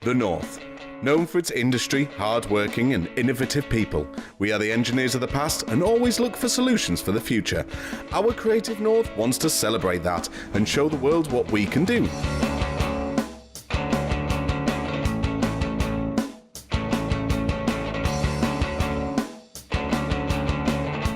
The North. Known for its industry, hard-working and innovative people, we are the engineers of the past and always look for solutions for the future. Our creative North wants to celebrate that and show the world what we can do.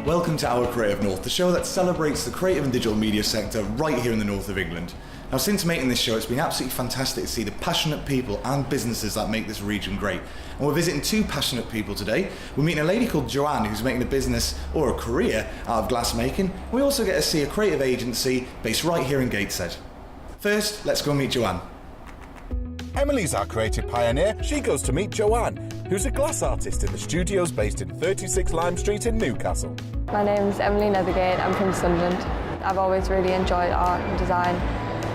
Welcome to Our Creative North, the show that celebrates the creative and digital media sector right here in the north of England. Now, since making this show, it's been absolutely fantastic to see the passionate people and businesses that make this region great. And we're visiting two passionate people today. We're meeting a lady called Joanne, who's making a business or a career out of glass making. We also get to see a creative agency based right here in Gateshead. First, let's go meet Joanne. Emily's our creative pioneer. She goes to meet Joanne, who's a glass artist in the studios based in 36 Lime Street in Newcastle. My name's Emily Nethergate, I'm from Sunderland. I've always really enjoyed art and design.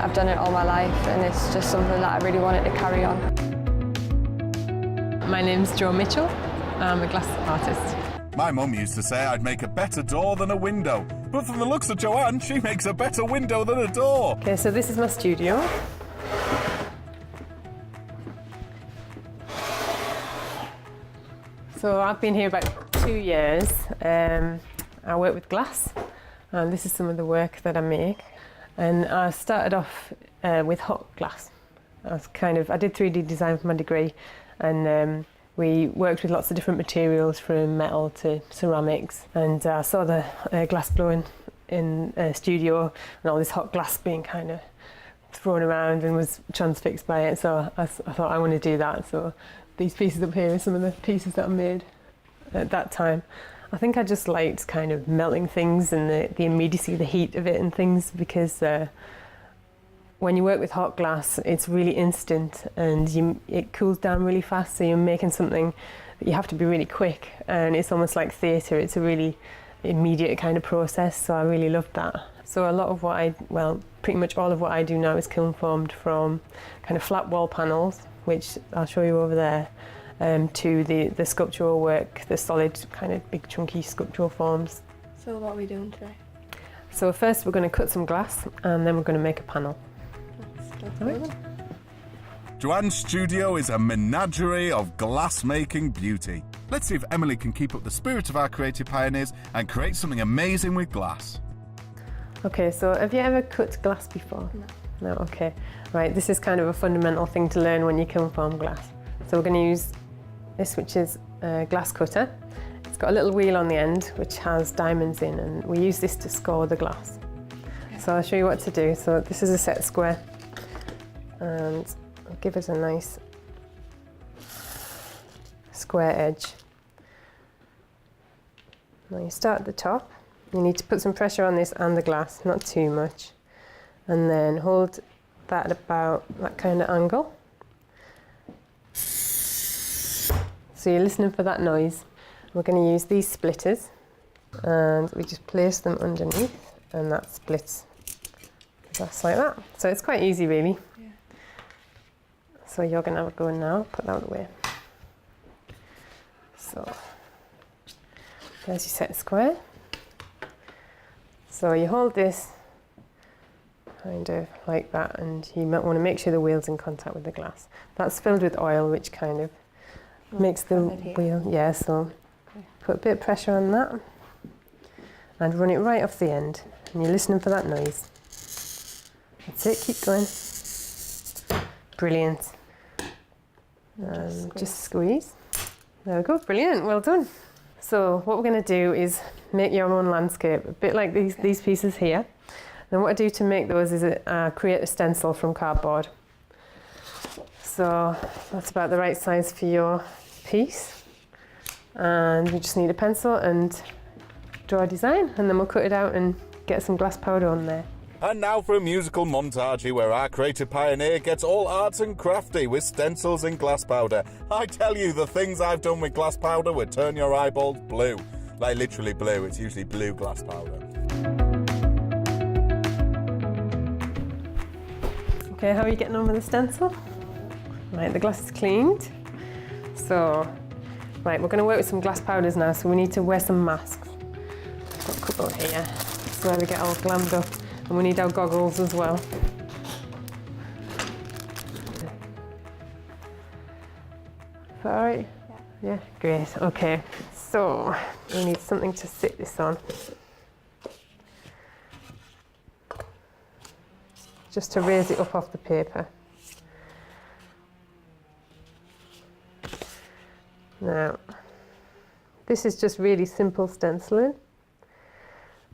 I've done it all my life and it's just something that I really wanted to carry on. My name's Joanne Mitchell, I'm a glass artist. My mum used to say I'd make a better door than a window, but from the looks of Joanne, she makes a better window than a door. Okay, so this is my studio. So I've been here about 2 years. I work with glass, and this is some of the work that I make. And I started off with hot glass. I did 3D design for my degree, and we worked with lots of different materials from metal to ceramics. And I saw the glass blowing in a studio and all this hot glass being kind of thrown around and was transfixed by it. So I thought I want to do that. So these pieces up here are some of the pieces that I made at that time. I think I just liked kind of melting things and the immediacy, the heat of it and things, because when you work with hot glass, it's really instant and it cools down really fast, so you're making something that you have to be really quick, and it's almost like theatre. It's a really immediate kind of process, so I really loved that. So a lot of pretty much all of what I do now is kiln formed from kind of flat wall panels, which I'll show you over there, to the sculptural work, the solid kind of big chunky sculptural forms. So what are we doing today? So first we're going to cut some glass and then we're going to make a panel. Right. Joanne's studio is a menagerie of glass-making beauty. Let's see if Emily can keep up the spirit of our creative pioneers and create something amazing with glass. Okay, so have you ever cut glass before? No. No, okay. Right, this is kind of a fundamental thing to learn when you kiln form glass. So we're going to use this, which is a glass cutter. It's got a little wheel on the end which has diamonds in, and we use this to score the glass. Okay. So I'll show you what to do. So this is a set square, and I'll give it a nice square edge. Now you start at the top. You need to put some pressure on this and the glass, not too much, and then hold that at about that kind of angle. So you're listening for that noise. We're going to use these splitters, and we just place them underneath, and that splits just like that. So it's quite easy, really. Yeah. So you're going to have a go now. Put that out the way. So there's your set square. So you hold this kind of like that, and you might want to make sure the wheel's in contact with the glass. That's filled with oil, which kind of makes the wheel, yeah, so put a bit of pressure on that and run it right off the end, and you're listening for that noise. That's it, keep going. Brilliant. Just squeeze. There we go, brilliant, well done. So what we're going to do is make your own landscape, a bit like these pieces here. Then what I do to make those is create a stencil from cardboard. So that's about the right size for your piece. And we just need a pencil and draw a design, and then we'll cut it out and get some glass powder on there. And now for a musical montage where our creative pioneer gets all arts and crafty with stencils and glass powder. I tell you, the things I've done with glass powder would turn your eyeballs blue. Like literally blue, it's usually blue glass powder. Okay, how are you getting on with the stencil? Right, the glass is cleaned. So, right, we're going to work with some glass powders now, so we need to wear some masks. I've got a couple here. That's where we get all glammed up. And we need our goggles as well. All right? Yeah, great. Okay, so we need something to sit this on. Just to raise it up off the paper. Now, this is just really simple stenciling.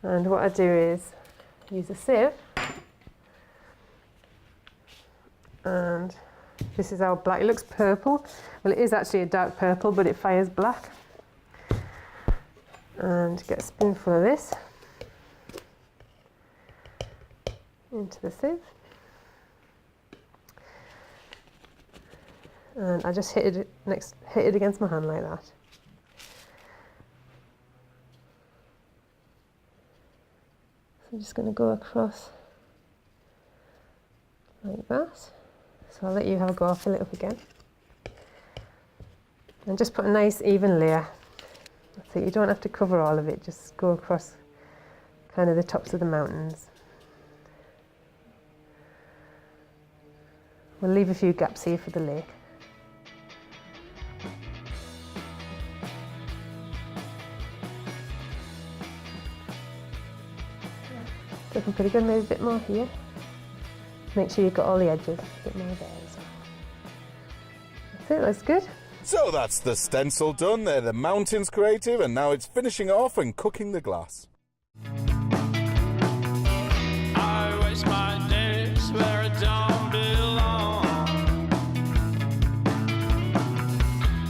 And what I do is use a sieve. And this is our black. It looks purple. Well, it is actually a dark purple, but it fires black. And get a spoonful of this into the sieve. And I just hit it against my hand like that. So I'm just going to go across like that. So I'll let you have a go. I'll fill it up again. And just put a nice even layer. That's it. You don't have to cover all of it. Just go across kind of the tops of the mountains. We'll leave a few gaps here for the lake. Looking pretty good, maybe a bit more here. Make sure you've got all the edges, a bit more there as well. That's it, that's good. So that's the stencil done, they're the mountains creative, and now it's finishing off and cooking the glass. I waste my days where I don't belong.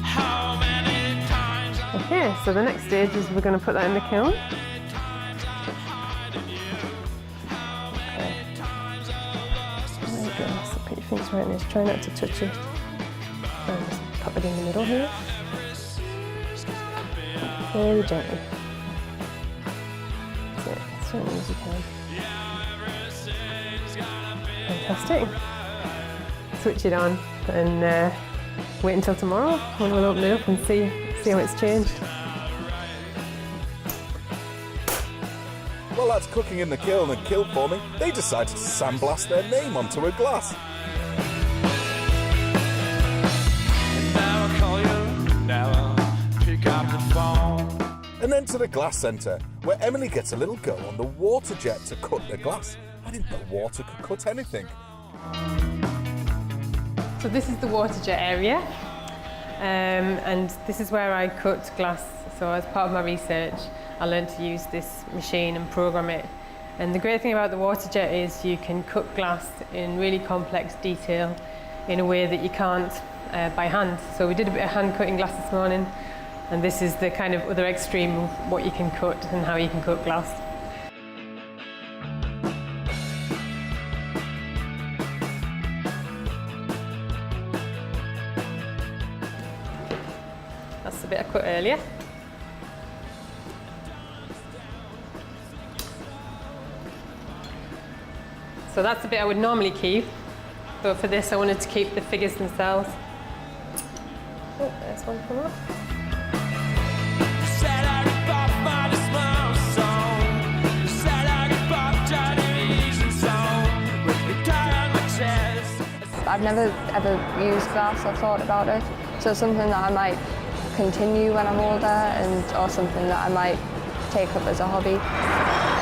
How many times Okay, so the next stage is we're going to put that in the kiln. Put your fingers right in this, try not to touch it. And just pop it in the middle here. Very gently. That's it, as gently as you can. Fantastic. Switch it on and wait until tomorrow when we'll open it up and see how it's changed. While that's cooking in the kiln and kiln forming, they decided to sandblast their name onto a glass. now I call you, now I pick up the phone. And then to the glass centre, where Emily gets a little go on the water jet to cut the glass. I didn't know water could cut anything. So this is the water jet area, and this is where I cut glass. So as part of my research, I learned to use this machine and program it. And the great thing about the water jet is you can cut glass in really complex detail in a way that you can't by hand. So we did a bit of hand cutting glass this morning, and this is the kind of other extreme of what you can cut and how you can cut glass. That's the bit I cut earlier. So that's the bit I would normally keep, but for this I wanted to keep the figures themselves. Oh, there's one come up. I've never ever used glass or thought about it, so it's something that I might continue when I'm older, or something that I might take up as a hobby.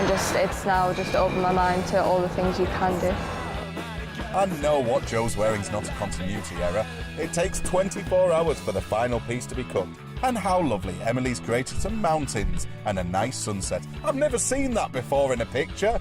And it's now just opened my mind to all the things you can do. I know what Joe's wearing's not a continuity error. It takes 24 hours for the final piece to be cut. And how lovely, Emily's created some mountains and a nice sunset. I've never seen that before in a picture.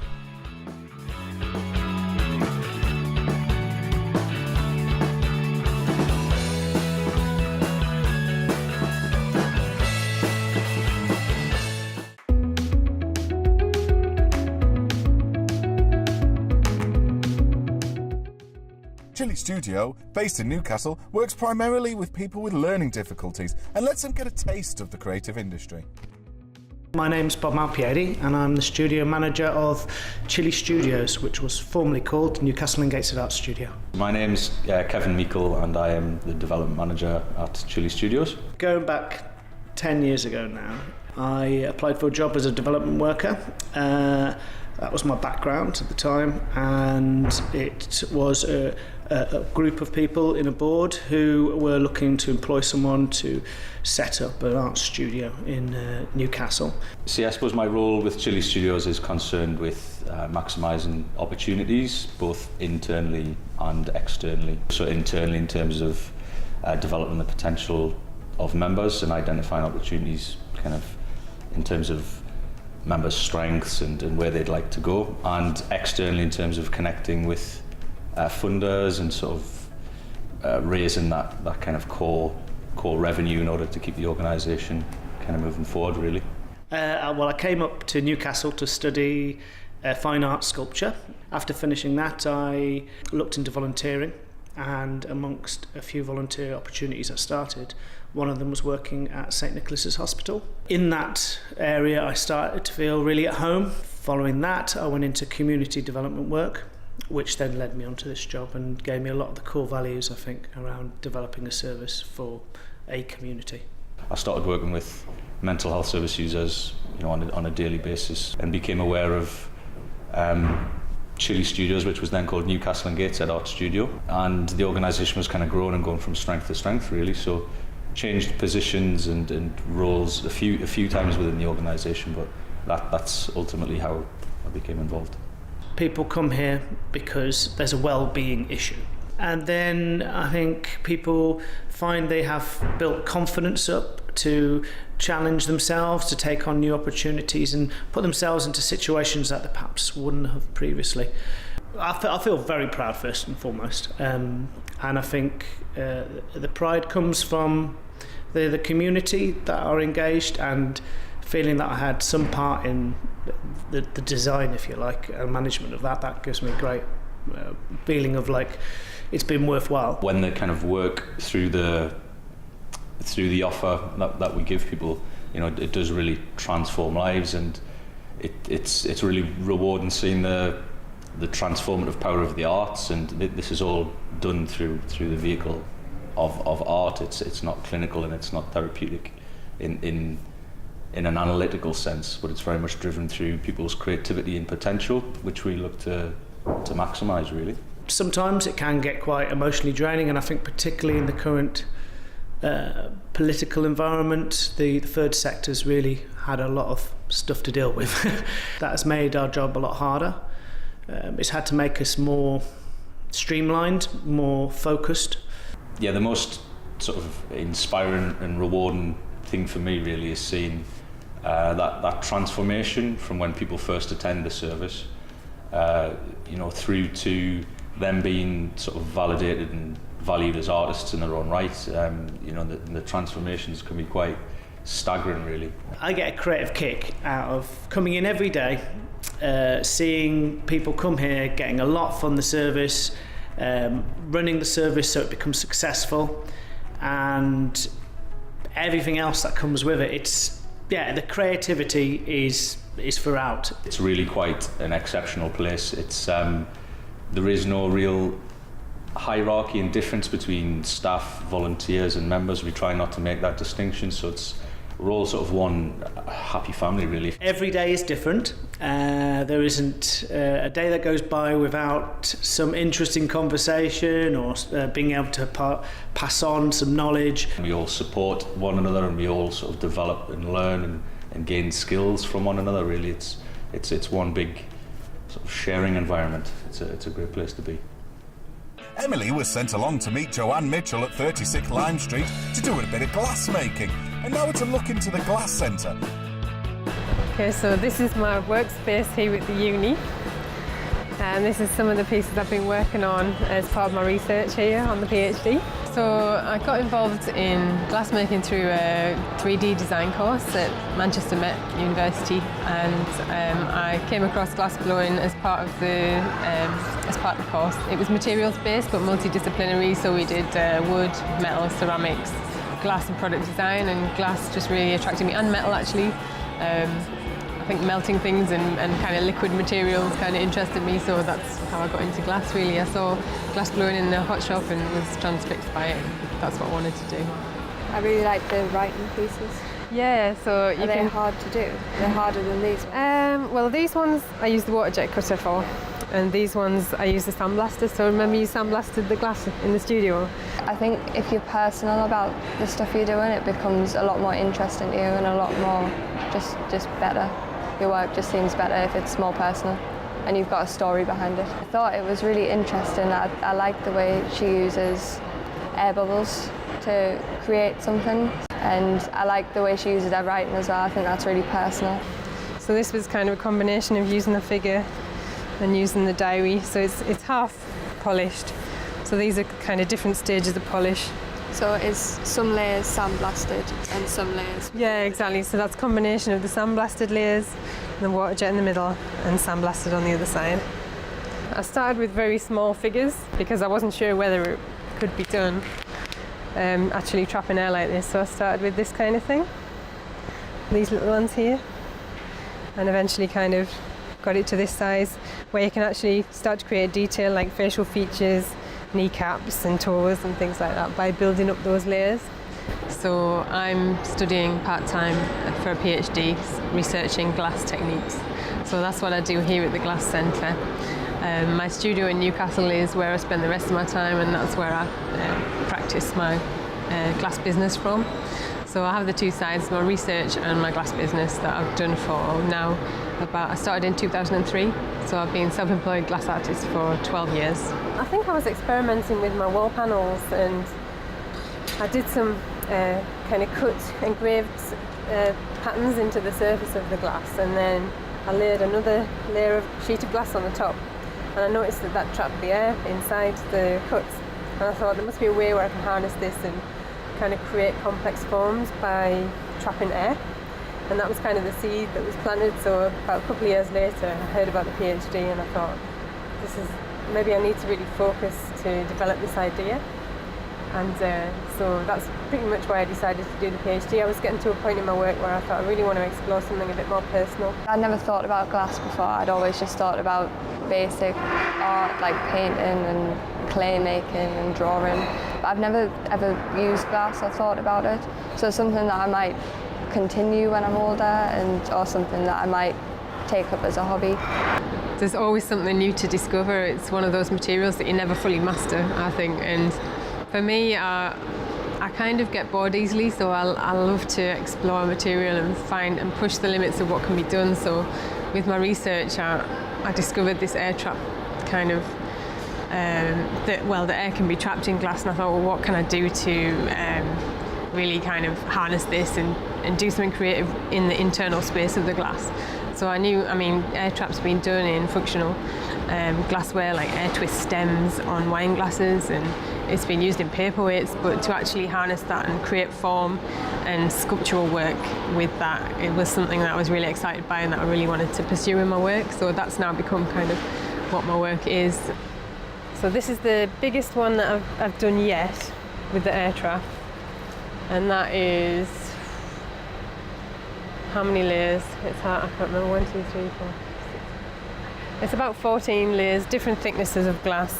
Chilli Studio, based in Newcastle, works primarily with people with learning difficulties and lets them get a taste of the creative industry. My name's Bob Malpiedi and I'm the studio manager of Chilli Studios, which was formerly called Newcastle and Gateshead Art Studio. My name's Kevin Meikle and I am the development manager at Chilli Studios. Going back 10 years ago now, I applied for a job as a development worker. That was my background at the time, and it was a a group of people in a board who were looking to employ someone to set up an art studio in Newcastle. See, I suppose my role with Chilli Studios is concerned with maximising opportunities, both internally and externally. So internally in terms of developing the potential of members and identifying opportunities kind of in terms of members' strengths and where they'd like to go, and externally in terms of connecting with funders and sort of raising that kind of core revenue in order to keep the organisation kind of moving forward, really. Well, I came up to Newcastle to study fine art sculpture. After finishing that, I looked into volunteering, and amongst a few volunteer opportunities I started, one of them was working at St Nicholas's Hospital. In that area, I started to feel really at home. Following that, I went into community development work, which then led me onto this job and gave me a lot of the core values, I think, around developing a service for a community. I started working with mental health service users, you know, on a daily basis, and became aware of Chilli Studios, which was then called Newcastle and Gateshead Art Studio, and the organisation was kind of growing and going from strength to strength, really. So changed positions and roles a few times within the organisation, but that's ultimately how I became involved. People come here because there's a well-being issue, and then I think people find they have built confidence up to challenge themselves, to take on new opportunities and put themselves into situations that they perhaps wouldn't have previously. I feel very proud, first and foremost, and I think the pride comes from the community that are engaged, and feeling that I had some part in the design, if you like, and management of that gives me a great feeling of like it's been worthwhile. When they kind of work through the offer that we give people, you know, it does really transform lives, and it's really rewarding seeing the transformative power of the arts, and this is all done through the vehicle of art. It's not clinical and it's not therapeutic in an analytical sense, but it's very much driven through people's creativity and potential, which we look to maximise, really. Sometimes it can get quite emotionally draining, and I think particularly in the current political environment, the third sector's really had a lot of stuff to deal with. That has made our job a lot harder. It's had to make us more streamlined, more focused. Yeah, the most sort of inspiring and rewarding thing for me really is seeing that transformation from when people first attend the service, you know, through to them being sort of validated and valued as artists in their own right. You know, the transformations can be quite staggering, really. I get a creative kick out of coming in every day, seeing people come here, getting a lot from the service, running the service so it becomes successful, and everything else that comes with it. The creativity is throughout. It's really quite an exceptional place. It's there is no real hierarchy and difference between staff, volunteers and members. We try not to make that distinction, so we're all sort of one happy family, really. Every day is different. There isn't a day that goes by without some interesting conversation or being able to pass on some knowledge. We all support one another, and we all sort of develop and learn and gain skills from one another, really. It's one big sort of sharing environment. It's a great place to be. Emily was sent along to meet Joanne Mitchell at 36 Lime Street to do a bit of glass making, and now it's a look into the glass centre. Okay, so this is my workspace here at the uni, and this is some of the pieces I've been working on as part of my research here on the PhD. So I got involved in glassmaking through a 3D design course at Manchester Met University, and I came across glass blowing as part of the course. It was materials based but multidisciplinary, so we did wood, metal, ceramics, glass and product design, and glass just really attracted me, and metal actually. I think melting things and kind of liquid materials kind of interested me, so that's how I got into glass, really. I saw glass blowing in the hot shop and was transfixed by it. That's what I wanted to do. I really like the writing pieces. Yeah, so Are they hard to do? They're harder than these ones? Well, these ones I use the water jet cutter for. And these ones, I use the sandblaster. So remember you sandblasted the glass in the studio? I think if you're personal about the stuff you're doing, it becomes a lot more interesting to you and a lot more just better. Your work just seems better if it's more personal and you've got a story behind it. I thought it was really interesting. I like the way she uses air bubbles to create something, and I like the way she uses her writing as well. I think that's really personal. So this was kind of a combination of using the figure and using the diary. So it's half polished. So these are kind of different stages of polish. So is some layers sandblasted and some layers? Yeah, exactly. So that's a combination of the sandblasted layers and the water jet in the middle and sandblasted on the other side. I started with very small figures because I wasn't sure whether it could be done actually trapping air like this. So I started with this kind of thing, these little ones here, and eventually kind of got it to this size where you can actually start to create detail like facial features, kneecaps and toes and things like that by building up those layers. So I'm studying part-time for a PhD researching glass techniques. So that's what I do here at the Glass Centre. My studio in Newcastle is where I spend the rest of my time, and that's where I practice my glass business from. So I have the two sides, my research and my glass business that I've done for now I started in 2003, so I've been self-employed glass artist for 12 years. I think I was experimenting with my wall panels, and I did some kind of cut engraved patterns into the surface of the glass, and then I layered another layer of sheet of glass on the top, and I noticed that trapped the air inside the cuts, and I thought there must be a way where I can harness this and kind of create complex forms by trapping air. And that was kind of the seed that was planted. So about a couple of years later, I heard about the PhD, and I thought, maybe I need to really focus to develop this idea. And so that's pretty much why I decided to do the PhD. I was getting to a point in my work where I thought I really want to explore something a bit more personal. I'd never thought about glass before. I'd always just thought about basic art like painting and clay making and drawing. But I've never ever used glass or thought about it. So it's something that I might continue when I'm older, or something that I might take up as a hobby. There's always something new to discover. It's one of those materials that you never fully master, I think. And for me, I kind of get bored easily, so I love to explore material and find and push the limits of what can be done. So with my research, I discovered this air trap kind of, the air can be trapped in glass, and I thought, well, what can I do to really kind of harness this and do something creative in the internal space of the glass. So I knew, air traps been done in functional glassware, like air twist stems on wine glasses, and it's been used in paperweights, but to actually harness that and create form and sculptural work with that, it was something that I was really excited by and that I really wanted to pursue in my work. So that's now become kind of what my work is. So this is the biggest one that I've done yet with the air trap. And that is, how many layers? It's hard, I can't remember, 1, 2, 3, 4, 6. It's about 14 layers, different thicknesses of glass,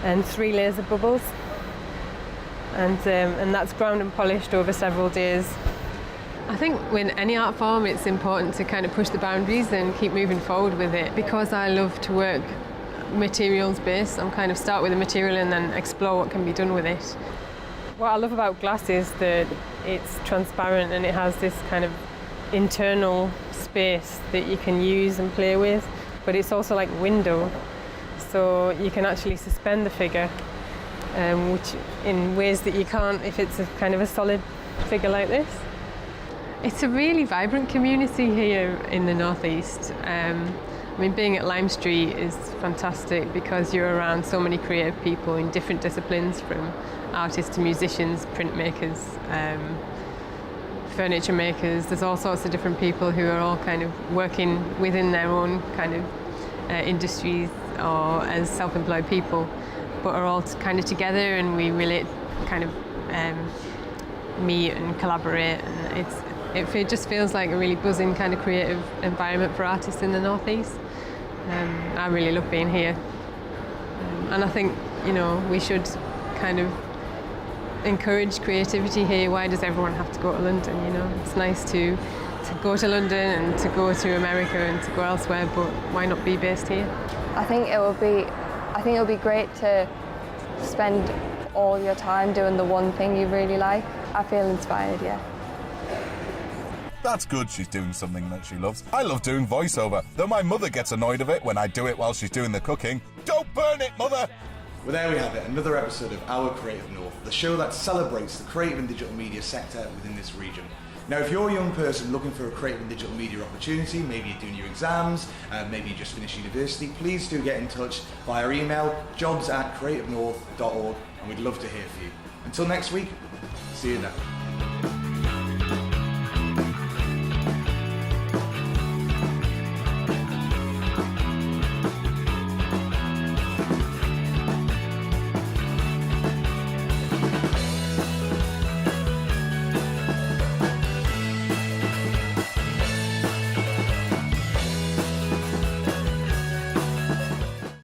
and 3 layers of bubbles. And that's ground and polished over several days. I think with any art form, it's important to kind of push the boundaries and keep moving forward with it. Because I love to work materials based, I'm kind of start with a material and then explore what can be done with it. What I love about glass is that it's transparent and it has this kind of internal space that you can use and play with, but it's also like a window, so you can actually suspend the figure, which in ways that you can't if it's a kind of a solid figure like this. It's a really vibrant community here in the Northeast. Being at Lime Street is fantastic because you're around so many creative people in different disciplines, from artists to musicians, printmakers, furniture makers. There's all sorts of different people who are all kind of working within their own kind of industries or as self-employed people, but are all kind of together, and we really kind of meet and collaborate, and it just feels like a really buzzing kind of creative environment for artists in the Northeast. I really love being here, and I think we should kind of encourage creativity here. Why does everyone have to go to London? It's nice to go to London and to go to America and to go elsewhere, but why not be based here? I think it would be great to spend all your time doing the one thing you really like. I feel inspired, yeah. That's good she's doing something that she loves. I love doing voiceover, though my mother gets annoyed of it when I do it while she's doing the cooking. Don't burn it, mother! Well, there we have it, another episode of Our Creative North, the show that celebrates the creative and digital media sector within this region. Now, if you're a young person looking for a creative and digital media opportunity, maybe you're doing your exams, maybe you just finished university, please do get in touch via email, jobs@creativenorth.org, and we'd love to hear from you. Until next week, see you then.